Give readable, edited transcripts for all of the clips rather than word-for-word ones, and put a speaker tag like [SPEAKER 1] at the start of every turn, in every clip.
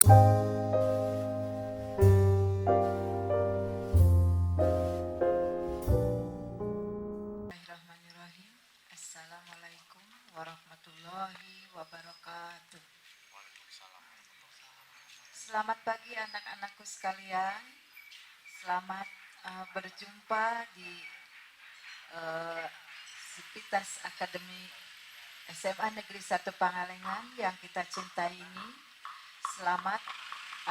[SPEAKER 1] Bismillahirrahmanirrahim. Assalamualaikum warahmatullahi wabarakatuh. Selamat pagi anak-anakku sekalian. Selamat berjumpa di Sivitas Akademi SMA Negeri 1 Pangalengan yang kita cintai ini. Selamat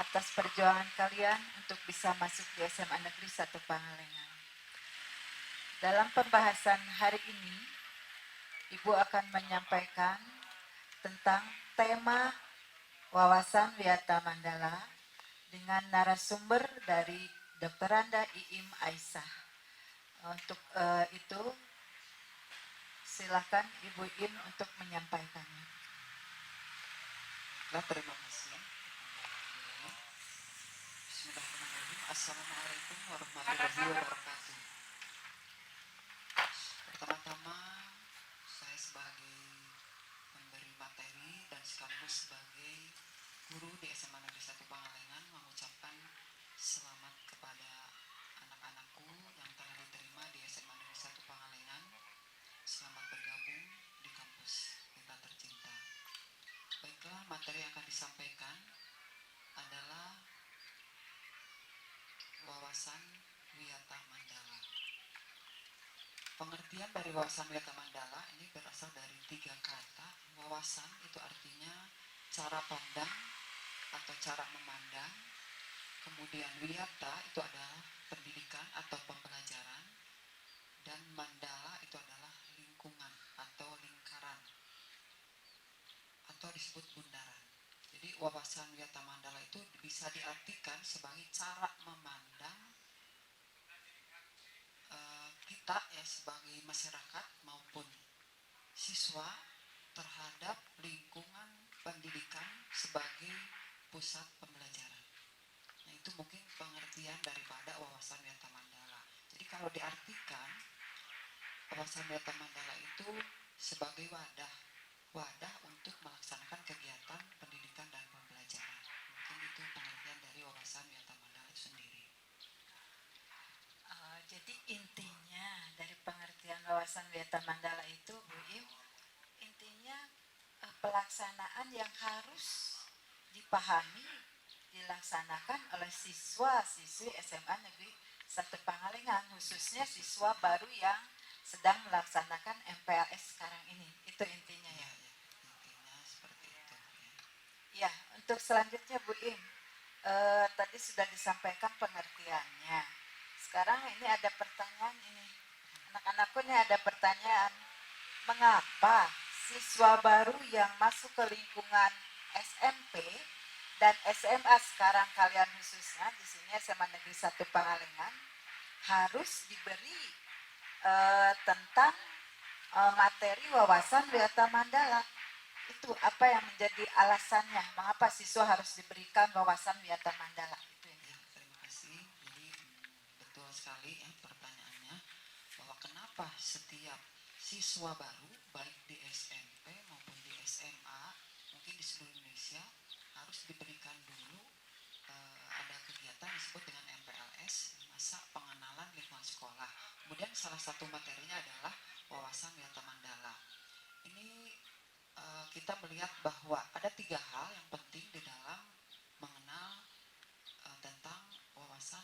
[SPEAKER 1] atas perjuangan kalian untuk bisa masuk di SMA Negeri 1 Pangalengan. Dalam pembahasan hari ini, Ibu akan menyampaikan tentang tema wawasan Wiyata Mandala dengan narasumber dari Dr. Randa Iim Aisyah. Untuk itu, silakan Ibu Iim untuk menyampaikannya.
[SPEAKER 2] Terima kasih. Bismillahirrahmanirrahim. Assalamualaikum warahmatullahi wabarakatuh. Pertama-tama, saya sebagai pemberi materi dan sekaligus sebagai guru di SMA Negeri 1 Pangalengan mengucapkan selamat kepada anak-anakku yang telah diterima di SMA Negeri 1 Pangalengan. Selamat bergabung di kampus kita tercinta. Baiklah, materi yang akan disampaikan adalah wawasan Wiyata Mandala. Pengertian dari wawasan Wiyata Mandala ini berasal dari 3 kata. Wawasan itu artinya cara pandang atau cara memandang. Kemudian Wiyata itu adalah pendidikan atau pembelajaran. Dan Mandala itu adalah lingkungan atau lingkaran atau disebut bundaran. Jadi wawasan Wiyata Mandala itu bisa diartikan sebagai cara memandang kita ya sebagai masyarakat maupun siswa terhadap lingkungan pendidikan sebagai pusat pembelajaran. Nah, itu mungkin pengertian daripada wawasan Wiyata Mandala. Jadi kalau diartikan, wawasan Wiyata Mandala itu sebagai wadah untuk melaksanakan kegiatan pendidikan dan pembelajaran. Mungkin itu pengertian dari wawasan Wiyata Mandala itu sendiri.
[SPEAKER 1] Jadi intinya dari pengertian wawasan Wiyata Mandala itu, Bu Im, intinya pelaksanaan yang harus dipahami, dilaksanakan oleh siswa-siswi SMA Negeri 1 Pangalengan, khususnya siswa baru yang sedang melaksanakan MPLS sekarang ini. Itu intinya ya.
[SPEAKER 2] Intinya seperti itu.
[SPEAKER 1] Ya, untuk selanjutnya Bu Im, tadi sudah disampaikan pengertiannya. Sekarang ini ada pertanyaan ini. Anak-anakku ini ada pertanyaan. Mengapa siswa baru yang masuk ke lingkungan SMP dan SMA sekarang kalian khususnya di sini SMA Negeri 1 Pangalengan harus diberi tentang materi wawasan Wiyata Mandala? Itu apa yang menjadi alasannya? Mengapa siswa harus diberikan wawasan Wiyata Mandala? Itu ini.
[SPEAKER 2] Ya, terima kasih. Jadi betul sekali ya pertanyaannya, bahwa kenapa setiap siswa baru baik di SMP maupun di SMA mungkin di seluruh Indonesia harus diberikan dulu ada kegiatan disebut dengan MPLS, masa pengenalan lingkungan sekolah. Kemudian salah satu materinya adalah wawasan Wiyata Mandala. Ini kita melihat bahwa ada 3 hal yang penting di dalam mengenal tentang wawasan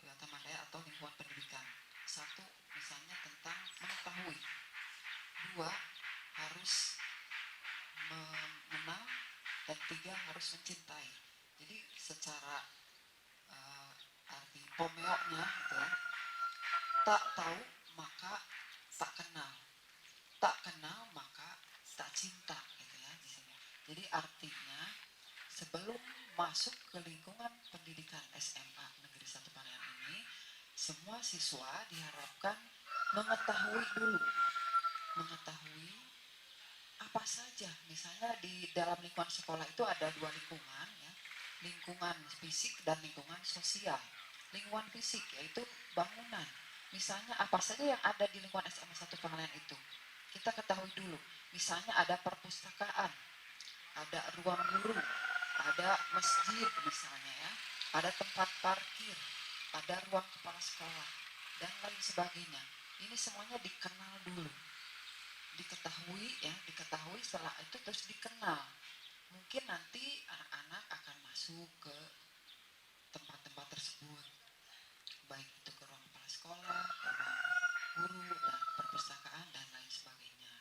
[SPEAKER 2] Wiyata Mandala atau lingkungan pendidikan. 1, misalnya tentang mengetahui. 2, harus mengenal. Dan 3, harus mencintai. Jadi secara arti pomeoknya gitu ya, tak tahu maka tak kenal, tak kenal maka tak cinta gitu ya di sini. Jadi artinya sebelum masuk ke lingkungan pendidikan SMA Negeri 1 Pangalengan ini, semua siswa diharapkan mengetahui dulu, mengetahui apa saja. Misalnya di dalam lingkungan sekolah itu ada 2 lingkungan ya, lingkungan fisik dan lingkungan sosial. Lingkungan fisik yaitu bangunan. Misalnya apa saja yang ada di lingkungan SMA 1 Pangalengan itu, kita ketahui dulu. Misalnya ada perpustakaan, ada ruang guru, ada masjid misalnya ya, ada tempat parkir, ada ruang kepala sekolah, dan lain sebagainya. Ini semuanya dikenal dulu, diketahui ya, diketahui setelah itu terus dikenal. Mungkin nanti anak-anak akan masuk ke tempat-tempat tersebut, baik itu ke ruang kepala sekolah, ke ruang guru, dan perpustakaan, dan lain sebagainya.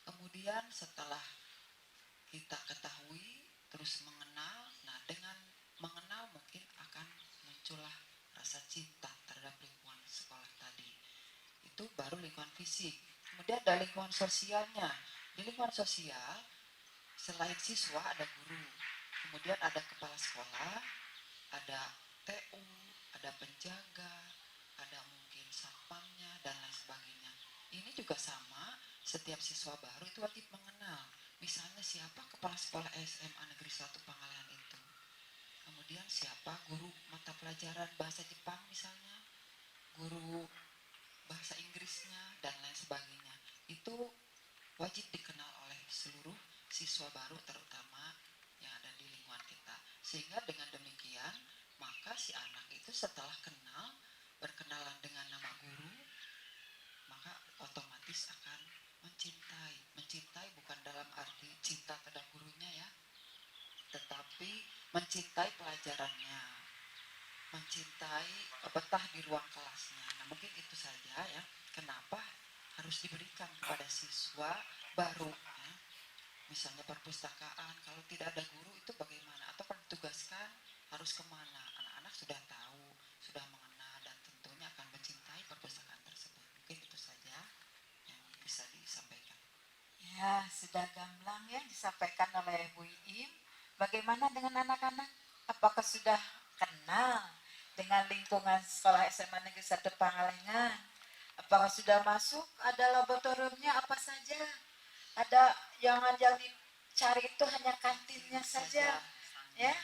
[SPEAKER 2] Kemudian setelah kita ketahui, terus mengenal, nah dengan mengenal mungkin akan muncullah rasa cinta terhadap lingkungan sekolah tadi. Itu baru lingkungan fisik. Kemudian ada lingkungan sosialnya. Di lingkungan sosial, selain siswa ada guru, kemudian ada kepala sekolah, ada TU, ada penjaga, ada mungkin satpamnya, dan lain sebagainya. Ini juga sama, setiap siswa baru itu wajib mengenal. Misalnya siapa kepala sekolah SMA Negeri 1 Pangalengan itu. Kemudian siapa guru mata pelajaran bahasa Jepang misalnya, guru bahasa Inggrisnya, dan lain sebagainya. Itu wajib dikenal oleh seluruh siswa baru, terutama yang ada di lingkungan kita. Sehingga dengan demikian, maka si anak itu setelah kenal, berkenalan dengan nama guru, maka otomatis akan mencintai. Mencintai bukan dalam arti cinta terhadap gurunya ya, tetapi mencintai pelajarannya, mencintai betah di ruang kelasnya. Nah mungkin itu saja ya, kenapa harus diberikan kepada siswa baru ya. Misalnya perpustakaan, kalau tidak ada guru itu bagaimana, atau kalau ditugaskan harus kemana. Anak-anak sudah tahu, sudah mengenal, dan tentunya akan mencintai perpustakaan tersebut. Mungkin itu saja yang bisa disampaikan.
[SPEAKER 1] Ya, sudah gamblang ya disampaikan oleh Bu Iim. Bagaimana dengan anak-anak? Apakah sudah kenal dengan lingkungan sekolah SMA Negeri 1 Pangalengan? Apakah sudah masuk? Ada laboratoriumnya apa saja? Ada, jangan yang dicari itu hanya kantinnya saja, ya.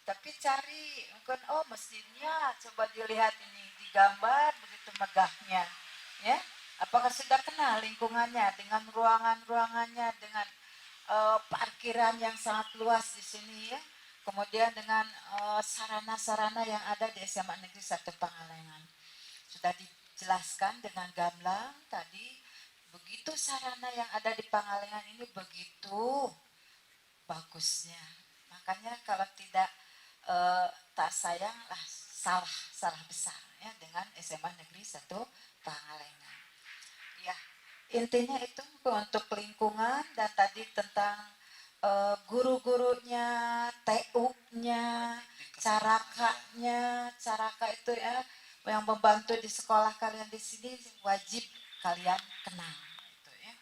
[SPEAKER 1] Tapi cari, mungkin oh mesinnya coba dilihat ini digambar begitu megahnya, ya. Apakah sudah kenal lingkungannya dengan ruangan-ruangannya, dengan parkiran yang sangat luas di sini ya. Kemudian dengan sarana-sarana yang ada di SMA Negeri 1 Pangalengan. Sudah dijelaskan dengan gamblang tadi, begitu sarana yang ada di Pangalengan ini begitu bagusnya. Makanya kalau tidak tak sayang lah, salah besar ya dengan SMA Negeri 1 Pangalengan. Ya, intinya itu untuk lingkungan, dan tadi tentang guru-gurunya, TU-nya, caraka itu ya yang membantu di sekolah kalian di sini wajib kalian kenal itu ya.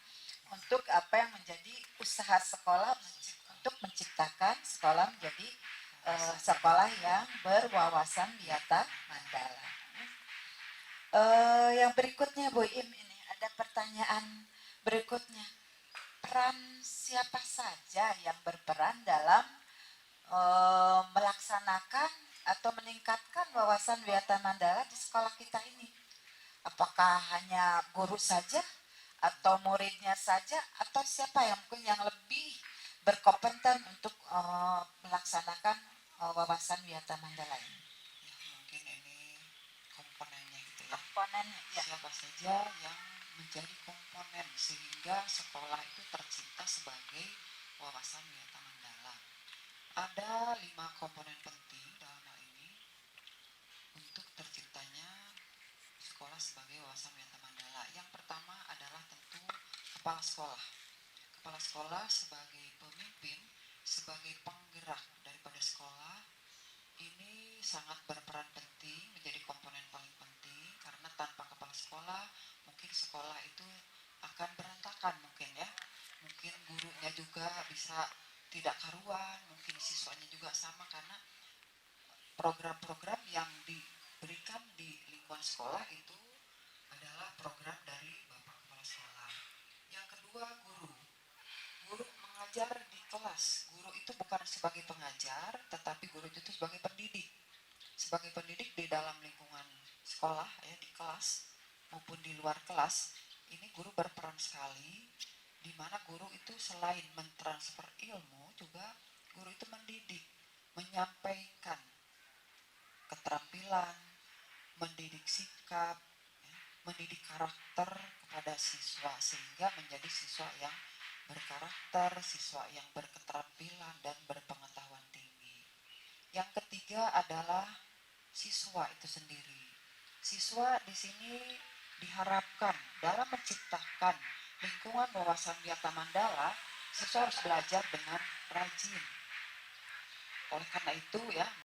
[SPEAKER 1] Untuk apa yang menjadi usaha sekolah untuk menciptakan sekolah menjadi sekolah yang berwawasan Wiyata Mandala. Yang berikutnya Bu Im, ini ada pertanyaan berikutnya. Peran siapa saja yang berperan dalam melaksanakan atau meningkatkan wawasan Wiyata Mandala di sekolah kita ini? Apakah hanya guru saja atau muridnya saja, atau siapa yang mungkin yang lebih berkompeten untuk melaksanakan wawasan Wiyata Mandala ini?
[SPEAKER 2] Ya, mungkin ini komponennya gitu ya.
[SPEAKER 1] Komponennya ya.
[SPEAKER 2] Siapa saja yang menjadi komponen sehingga sekolah itu tercipta sebagai wawasan Wiyata Mandala. Ada 5 komponen penting dalam hal ini untuk terciptanya sekolah sebagai wawasan Wiyata Mandala. Yang pertama adalah tentu kepala sekolah. Kepala sekolah sebagai pemimpin, sebagai penggerak daripada sekolah, ini sangat berperan penting, menjadi komponen paling penting, karena tanpa kepala sekolah mungkin sekolah itu akan berantakan mungkin ya. Mungkin gurunya juga bisa tidak karuan, mungkin siswanya juga sama, karena program-program yang diberikan di lingkungan sekolah itu adalah program dari Bapak Kepala Sekolah. Yang kedua, guru. Guru mengajar di kelas. Guru itu bukan sebagai pengajar, tetapi guru itu sebagai pendidik. Sebagai pendidik di dalam lingkungan sekolah ya, di kelas maupun di luar kelas, ini guru berperan sekali, di mana guru itu selain mentransfer ilmu, juga guru itu mendidik. menyampaikan keterampilan, mendidik sikap, ya, mendidik karakter kepada siswa sehingga menjadi siswa yang berkarakter, siswa yang berketerampilan dan berpengetahuan tinggi. Yang ketiga adalah siswa itu sendiri. Siswa di sini diharapkan dalam menciptakan lingkungan wawasan Yata Mandala, siswa harus belajar dengan rajin. Oleh karena itu ya,